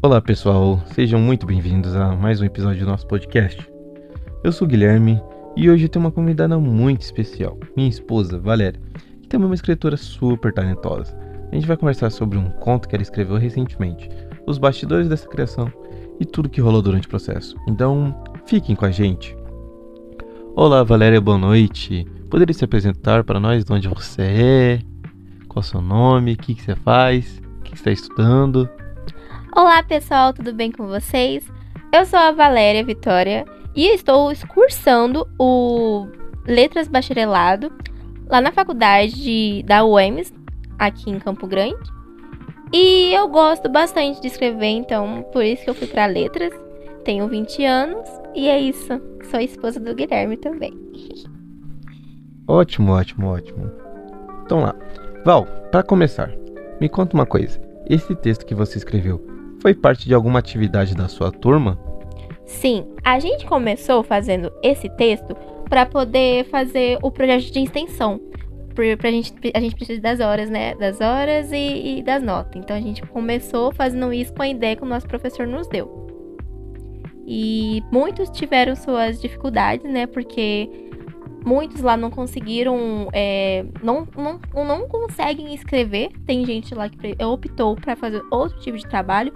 Olá pessoal, sejam muito bem-vindos a mais um episódio do nosso podcast. Eu sou o Guilherme e hoje eu tenho uma convidada muito especial, minha esposa, Valéria, que também é uma escritora super talentosa. A gente vai conversar sobre um conto que ela escreveu recentemente, os bastidores dessa criação e tudo que rolou durante o processo. Então, fiquem com a gente. Olá Valéria, boa noite. Poderia se apresentar para nós de onde você é? Qual é o seu nome? O que você faz? O que você está estudando? Olá pessoal, tudo bem com vocês? Eu sou a Valéria Vitória e estou cursando o Letras Bacharelado lá na faculdade da UEMS, aqui em Campo Grande. E eu gosto bastante de escrever, então por isso que eu fui para Letras. Tenho 20 anos e é isso. Sou esposa do Guilherme também. Ótimo. Então lá. Val, para começar, me conta uma coisa. Esse texto que você escreveu foi parte de alguma atividade da sua turma? Sim, a gente começou fazendo esse texto para poder fazer o projeto de extensão. A gente precisa das horas, né? Das horas e das notas. Então a gente começou fazendo isso com a ideia que o nosso professor nos deu. E muitos tiveram suas dificuldades, né? Porque muitos lá não conseguiram, não conseguem escrever. Tem gente lá que optou para fazer outro tipo de trabalho.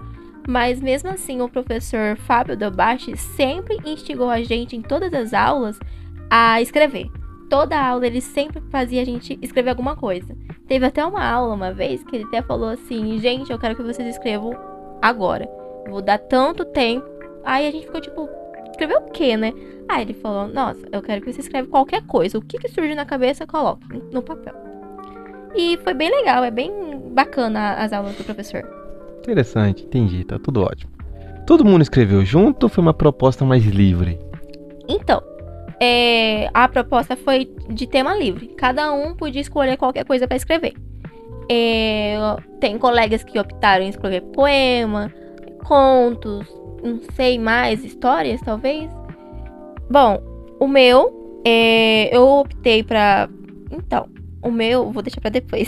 Mas mesmo assim, o professor Fábio Delbach sempre instigou a gente em todas as aulas a escrever. Toda aula ele sempre fazia a gente escrever alguma coisa. Teve até uma aula uma vez que ele até falou assim: gente, eu quero que vocês escrevam agora. Vou dar tanto tempo. Aí a gente ficou tipo, escrever o quê, né? Aí ele falou: nossa, eu quero que você escreva qualquer coisa. O que surge na cabeça, coloque no papel. E foi bem legal, é bem bacana as aulas do professor. Interessante, entendi, tá tudo ótimo. Todo mundo escreveu junto ou foi uma proposta mais livre? Então, a proposta foi de tema livre. Cada um podia escolher qualquer coisa para escrever. Tem colegas que optaram em escrever poema, contos, não sei mais, histórias talvez. Bom, o meu, eu optei pra... Então, o meu, vou deixar pra depois.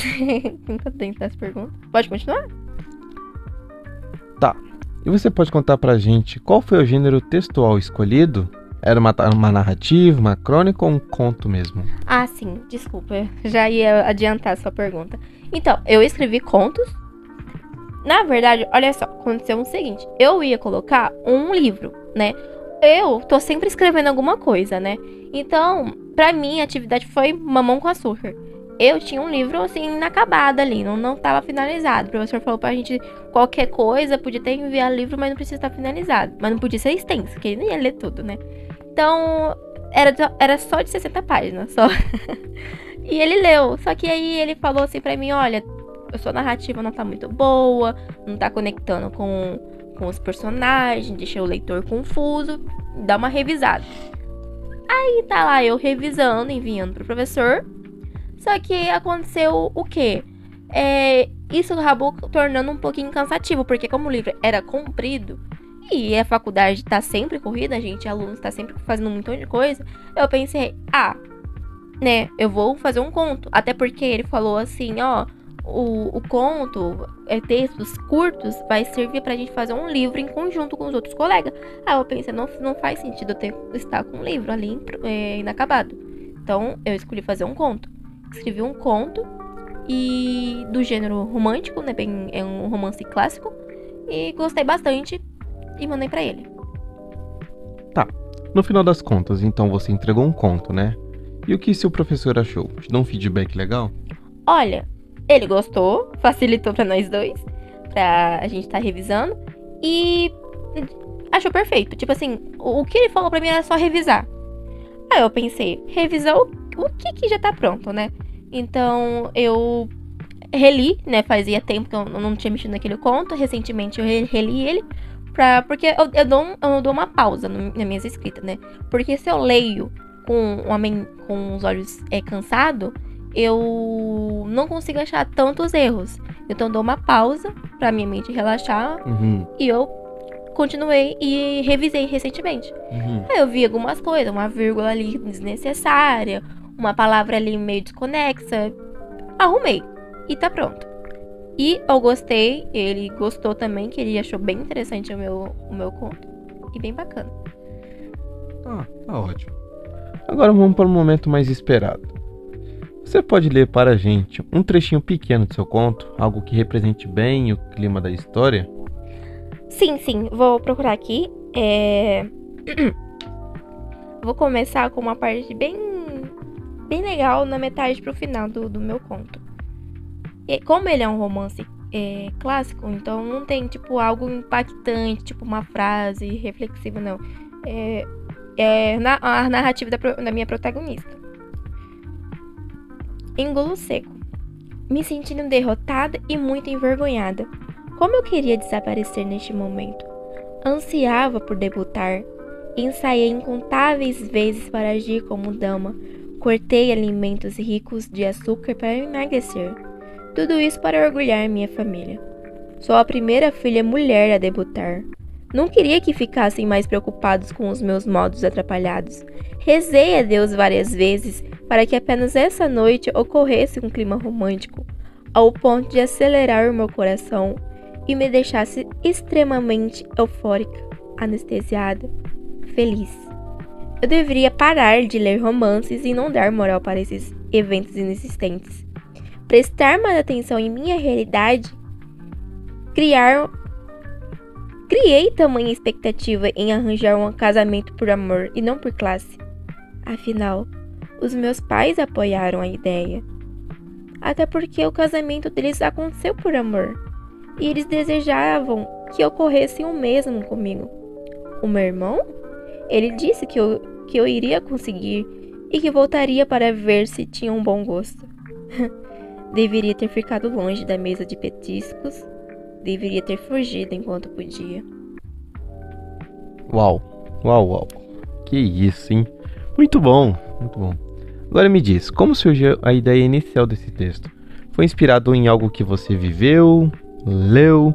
Nunca dentro das perguntas. Pode continuar? Tá. E você pode contar pra gente qual foi o gênero textual escolhido? Era uma narrativa, uma crônica ou um conto mesmo? Ah, sim, desculpa. Já ia adiantar a sua pergunta. Então, eu escrevi contos. Na verdade, olha só, aconteceu o seguinte. Eu ia colocar um livro, né? Eu tô sempre escrevendo alguma coisa, né? Então, pra mim, a atividade foi mamão com açúcar. Eu tinha um livro, assim, inacabado ali, não tava finalizado. O professor falou pra gente qualquer coisa, podia até enviar livro, mas não precisa estar finalizado. Mas não podia ser extenso, porque ele não ia ler tudo, né? Então, era só de 60 páginas, só. E ele leu, só que aí ele falou assim pra mim: olha, a sua narrativa não tá muito boa, não tá conectando com os personagens, deixa o leitor confuso, dá uma revisada. Aí tá lá eu revisando, enviando pro professor. Só que aconteceu o quê? Isso acabou tornando um pouquinho cansativo, porque como o livro era comprido e a faculdade tá sempre corrida, a gente, alunos, tá sempre fazendo um montão de coisa, eu pensei, né, eu vou fazer um conto. Até porque ele falou assim, ó, o conto, textos curtos, vai servir pra gente fazer um livro em conjunto com os outros colegas. Aí eu pensei, não faz sentido eu estar com um livro ali inacabado. Então eu escolhi fazer um conto. Escrevi um conto e do gênero romântico, né? É um romance clássico. E gostei bastante e mandei pra ele. Tá. No final das contas, então você entregou um conto, né? E o que seu professor achou? Te deu um feedback legal? Olha, ele gostou, facilitou pra nós dois, pra a gente tá revisando. E achou perfeito. Tipo assim, o que ele falou pra mim era só revisar. Aí eu pensei, revisar o que já tá pronto, né? Então eu reli, né? Fazia tempo que eu não tinha mexido naquele conto. Recentemente eu reli ele. Porque eu dou uma pausa nas minhas escritas, né? Porque se eu leio com os olhos cansados, eu não consigo achar tantos erros. Então eu dou uma pausa pra minha mente relaxar. E eu continuei e revisei recentemente. Aí eu vi algumas coisas, uma vírgula ali desnecessária, uma palavra ali meio desconexa. Arrumei. E tá pronto. E eu gostei, ele gostou também, que ele achou bem interessante o meu conto. E bem bacana. Tá ótimo. Agora vamos para um momento mais esperado. Você pode ler para a gente um trechinho pequeno do seu conto, algo que represente bem o clima da história? Sim, vou procurar aqui. Vou começar com uma parte bem legal na metade pro final do meu conto. E como ele é um romance clássico, então não tem tipo algo impactante, tipo uma frase reflexiva, não. A narrativa da minha protagonista. Engulo seco. Me sentindo derrotada e muito envergonhada. Como eu queria desaparecer neste momento. Ansiava por debutar. Ensaiei incontáveis vezes para agir como dama. Cortei alimentos ricos de açúcar para emagrecer. Tudo isso para orgulhar minha família. Sou a primeira filha mulher a debutar. Não queria que ficassem mais preocupados com os meus modos atrapalhados. Rezei a Deus várias vezes para que apenas essa noite ocorresse um clima romântico, ao ponto de acelerar o meu coração e me deixasse extremamente eufórica, anestesiada, feliz. Eu deveria parar de ler romances e não dar moral para esses eventos inexistentes. Prestar mais atenção em minha realidade, Criei tamanha expectativa em arranjar um casamento por amor e não por classe. Afinal, os meus pais apoiaram a ideia. Até porque o casamento deles aconteceu por amor. E eles desejavam que ocorresse o mesmo comigo. O meu irmão? Ele disse que eu iria conseguir e que voltaria para ver se tinha um bom gosto. Deveria ter ficado longe da mesa de petiscos. Deveria ter fugido enquanto podia. Uau. Que isso, hein? Muito bom. Agora me diz, como surgiu a ideia inicial desse texto? Foi inspirado em algo que você viveu, leu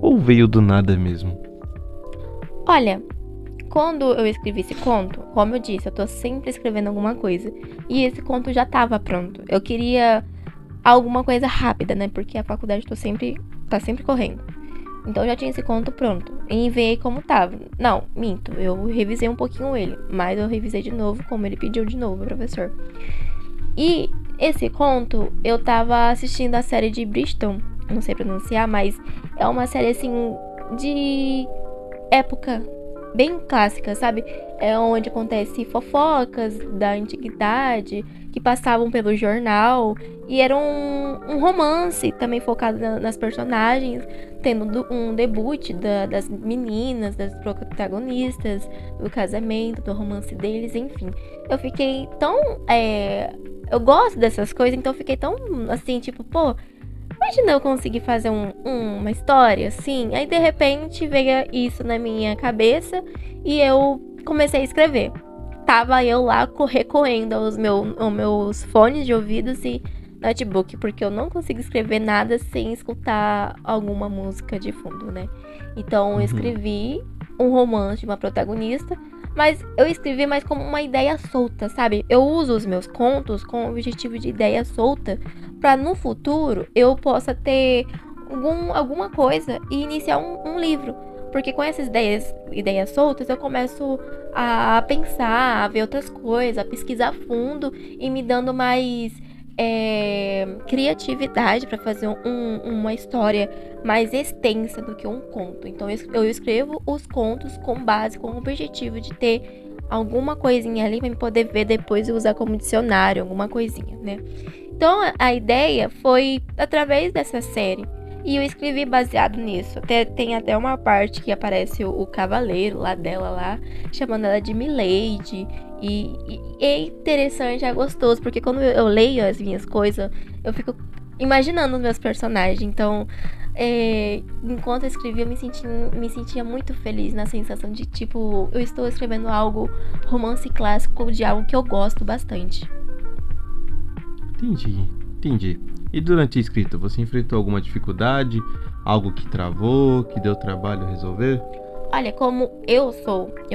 ou veio do nada mesmo? Olha, quando eu escrevi esse conto, como eu disse, eu tô sempre escrevendo alguma coisa. E esse conto já tava pronto. Eu queria alguma coisa rápida, né? Porque a faculdade tá sempre correndo. Então eu já tinha esse conto pronto. E enviei como tava. Não, minto. Eu revisei um pouquinho ele. Mas eu revisei de novo, como ele pediu de novo, professor. E esse conto, eu tava assistindo a série de Bridgerton. Não sei pronunciar, mas é uma série assim de época bem clássica, sabe? É onde acontece fofocas da antiguidade que passavam pelo jornal. E era um romance também focado nas personagens, tendo um debut das meninas, das protagonistas, do casamento, do romance deles, enfim. Eu fiquei tão... eu gosto dessas coisas, então eu fiquei tão assim, tipo, pô, imagina eu conseguir fazer uma história assim. Aí de repente veio isso na minha cabeça e eu comecei a escrever. Tava eu lá recorrendo aos meus fones de ouvidos e notebook, porque eu não consigo escrever nada sem escutar alguma música de fundo, né? Então eu escrevi um romance de uma protagonista, mas eu escrevi mais como uma ideia solta, sabe? Eu uso os meus contos com o objetivo de ideia solta, para no futuro eu possa ter alguma coisa e iniciar um livro. Porque com essas ideias soltas, eu começo a pensar, a ver outras coisas, a pesquisar a fundo e me dando mais criatividade para fazer uma história mais extensa do que um conto. Então eu escrevo os contos com o objetivo de ter alguma coisinha ali para me poder ver depois e usar como dicionário, alguma coisinha, né? Então a ideia foi através dessa série. E eu escrevi baseado nisso. Tem até uma parte que aparece o cavaleiro lá dela lá, chamando ela de Milady. E é interessante, é gostoso, porque quando eu leio as minhas coisas, eu fico imaginando os meus personagens. Então, enquanto eu escrevia, eu me sentia muito feliz na sensação de, tipo, eu estou escrevendo algo romance clássico de algo que eu gosto bastante. Entendi. E durante a escrita, você enfrentou alguma dificuldade? Algo que travou, que deu trabalho resolver? Olha, como eu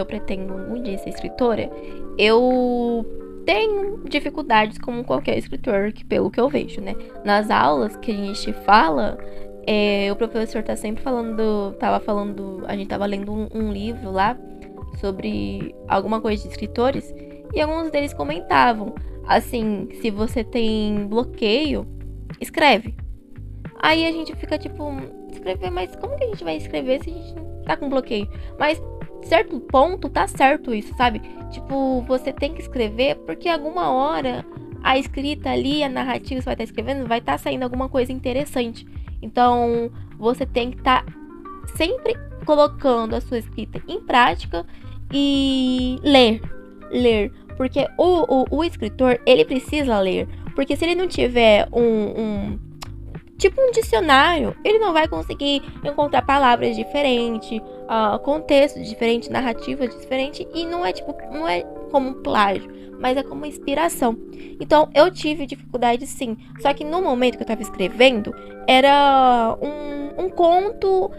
pretendo um dia ser escritora, eu tenho dificuldades como qualquer escritor, pelo que eu vejo, né? Nas aulas que a gente fala, o professor tá sempre a gente tava lendo um livro lá sobre alguma coisa de escritores, e alguns deles comentavam, assim, se você tem bloqueio, escreve. Aí a gente fica tipo, escrever, mas como que a gente vai escrever se a gente não tá com bloqueio? Mas, certo ponto, tá certo isso, sabe? Tipo, você tem que escrever porque alguma hora a escrita ali, a narrativa que você vai estar escrevendo, vai estar saindo alguma coisa interessante. Então, você tem que estar sempre colocando a sua escrita em prática e ler. Porque o escritor, ele precisa ler. Porque se ele não tiver um dicionário, ele não vai conseguir encontrar palavras diferentes, contextos diferentes, narrativas diferentes, e não é como um plágio, mas é como inspiração. Então eu tive dificuldade sim, só que no momento que eu tava escrevendo, era um conto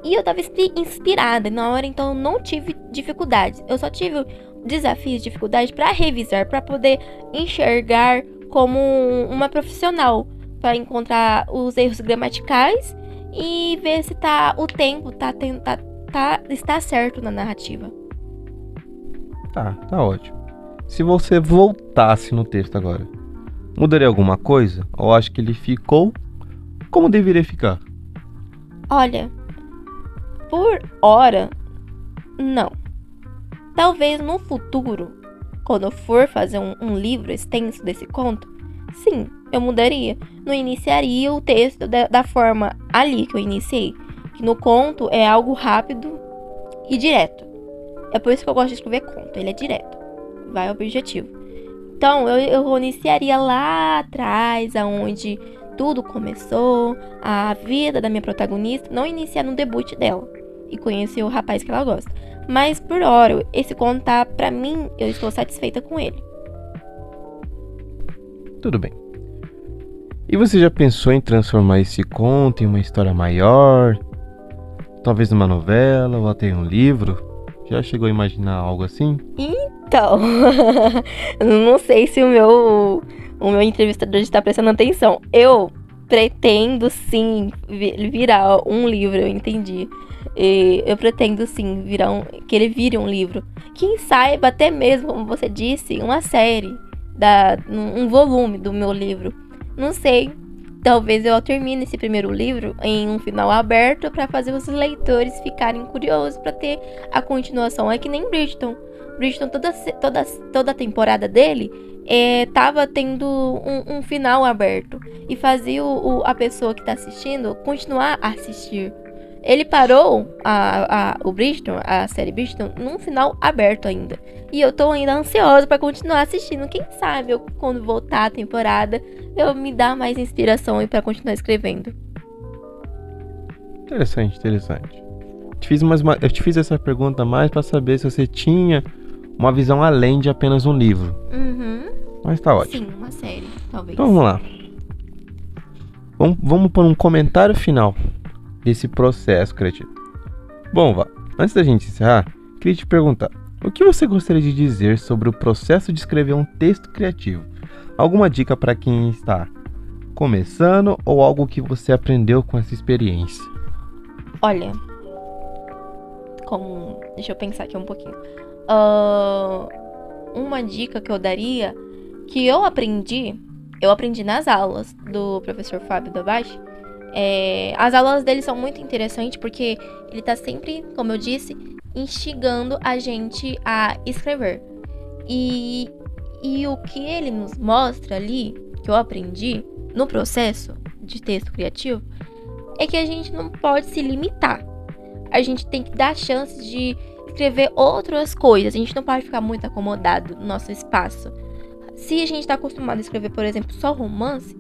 e eu tava inspirada na hora, então eu não tive dificuldades. Eu só tive desafios, dificuldades para revisar, para poder enxergar como uma profissional, para encontrar os erros gramaticais e ver se o tempo está certo na narrativa. Tá ótimo. Se você voltasse no texto agora, mudaria alguma coisa? Ou acha que ele ficou como deveria ficar? Olha, por hora, não. Talvez no futuro, quando eu for fazer um livro extenso desse conto, sim, eu mudaria. Não iniciaria o texto da forma ali que eu iniciei. Que no conto é algo rápido e direto. É por isso que eu gosto de escrever conto. Ele é direto. Vai ao objetivo. Então, eu iniciaria lá atrás, aonde tudo começou. A vida da minha protagonista. Não iniciar no debut dela. E conhecer o rapaz que ela gosta. Mas, por hora, esse conto tá, pra mim, eu estou satisfeita com ele. Tudo bem. E você já pensou em transformar esse conto em uma história maior? Talvez numa novela ou até em um livro? Já chegou a imaginar algo assim? Então, não sei se o meu entrevistador está prestando atenção. Eu pretendo sim virar um livro, eu entendi. Eu pretendo sim que ele vire um livro. Quem saiba até mesmo, como você disse, uma série, um volume do meu livro. Não sei. Talvez eu termine esse primeiro livro em um final aberto para fazer os leitores ficarem curiosos para ter a continuação. É que nem Bridgerton. Bridgerton, toda a temporada dele tava tendo um final aberto. E fazia a pessoa que tá assistindo continuar a assistir. Ele parou o Bridgerton, a série Bridgerton, num final aberto ainda. E eu tô ainda ansiosa pra continuar assistindo. Quem sabe quando voltar a temporada, eu me dar mais inspiração e pra continuar escrevendo. Interessante. Eu te fiz essa pergunta mais pra saber se você tinha uma visão além de apenas um livro. Uhum. Mas tá ótimo. Sim, uma série, talvez. Então vamos lá. Vamos por um comentário final desse processo criativo. Bom, Vá, antes da gente encerrar, queria te perguntar: o que você gostaria de dizer sobre o processo de escrever um texto criativo? Alguma dica para quem está começando ou algo que você aprendeu com essa experiência? Olha, deixa eu pensar aqui um pouquinho. Uma dica que eu daria, que eu aprendi nas aulas do professor Fábio Dabashi. As aulas dele são muito interessantes porque ele tá sempre, como eu disse, instigando a gente a escrever. E o que ele nos mostra ali, que eu aprendi no processo de texto criativo, é que a gente não pode se limitar. A gente tem que dar chances de escrever outras coisas. A gente não pode ficar muito acomodado no nosso espaço. Se a gente tá acostumado a escrever, por exemplo, só romance,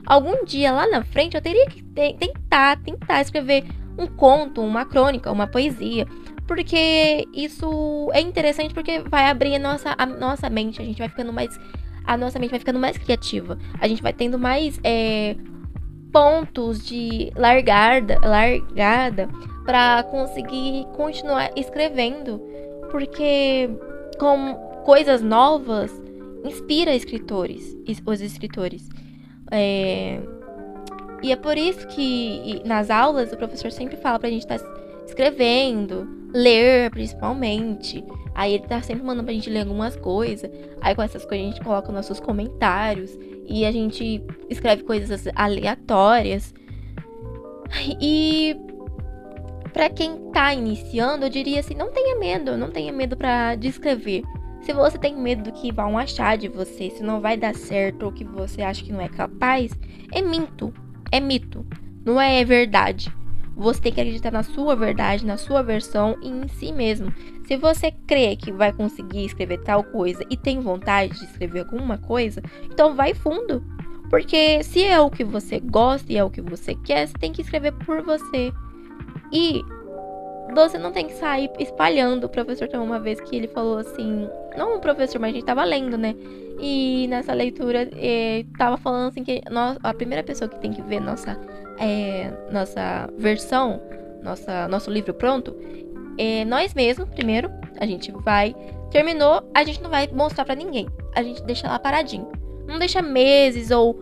algum dia lá na frente eu teria que tentar escrever um conto, uma crônica, uma poesia. Porque isso é interessante porque vai abrir a nossa mente. A nossa mente vai ficando mais criativa. A gente vai tendo mais pontos de largada para conseguir continuar escrevendo. Porque com coisas novas inspira os escritores. E é por isso que nas aulas o professor sempre fala pra gente estar escrevendo, ler principalmente. Aí ele tá sempre mandando pra gente ler algumas coisas. Aí com essas coisas a gente coloca nossos comentários. E a gente escreve coisas aleatórias. E pra quem tá iniciando, eu diria assim, não tenha medo de escrever. Se você tem medo do que vão achar de você, se não vai dar certo ou que você acha que não é capaz, é mito, não é verdade. Você tem que acreditar na sua verdade, na sua versão e em si mesmo. Se você crê que vai conseguir escrever tal coisa e tem vontade de escrever alguma coisa, então vai fundo. Porque se é o que você gosta e é o que você quer, você tem que escrever por você. E você não tem que sair espalhando. O professor tem uma vez que ele falou assim... Não o professor, mas a gente tava lendo, né? E nessa leitura, tava falando assim que a primeira pessoa que tem que ver nossa versão, nosso livro pronto, é nós mesmos, primeiro. A gente vai... Terminou, a gente não vai mostrar pra ninguém. A gente deixa lá paradinho. Não deixa meses ou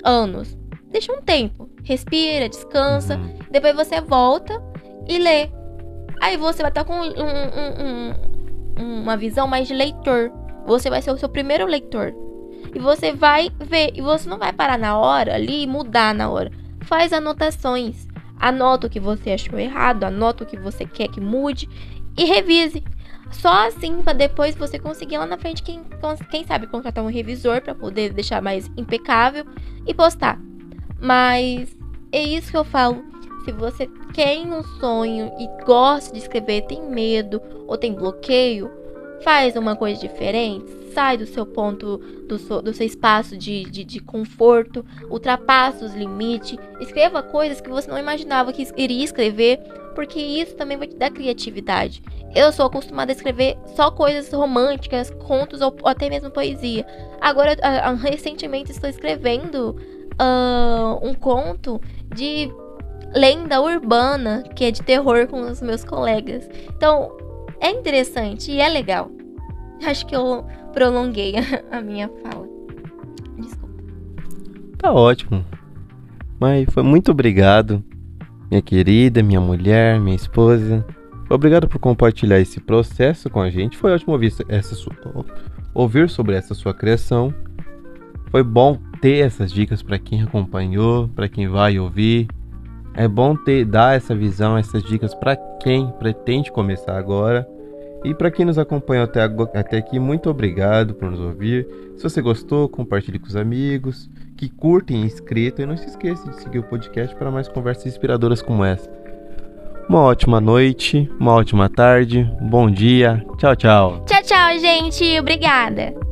anos. Deixa um tempo. Respira, descansa. Depois você volta e lê. Aí você vai estar com uma visão mais de leitor. Você vai ser o seu primeiro leitor. E você vai ver. E você não vai parar na hora ali e mudar na hora. Faz anotações. Anota o que você achou errado. Anota o que você quer que mude. E revise. Só assim para depois você conseguir lá na frente, quem sabe, contratar um revisor para poder deixar mais impecável e postar. Mas é isso que eu falo. Se você tem um sonho e gosta de escrever, tem medo ou tem bloqueio, faz uma coisa diferente. Sai do seu ponto, do seu espaço de conforto. Ultrapassa os limites. Escreva coisas que você não imaginava que iria escrever, porque isso também vai te dar criatividade. Eu sou acostumada a escrever só coisas românticas, contos ou até mesmo poesia. Agora, recentemente, estou escrevendo um conto de lenda urbana, que é de terror, com os meus colegas. Então, é interessante e é legal. Acho que eu prolonguei a minha fala. Desculpa. Tá ótimo. Mas foi muito obrigado, minha querida, minha mulher, minha esposa. Obrigado por compartilhar esse processo com a gente. Foi ótimo ouvir sobre essa sua criação. Foi bom ter essas dicas para quem acompanhou, para quem vai ouvir. É bom dar essa visão, essas dicas para quem pretende começar agora. E para quem nos acompanhou até aqui, muito obrigado por nos ouvir. Se você gostou, compartilhe com os amigos que curtem e inscritam. E não se esqueça de seguir o podcast para mais conversas inspiradoras como essa. Uma ótima noite, uma ótima tarde, bom dia. Tchau, tchau. Tchau, tchau, gente. Obrigada.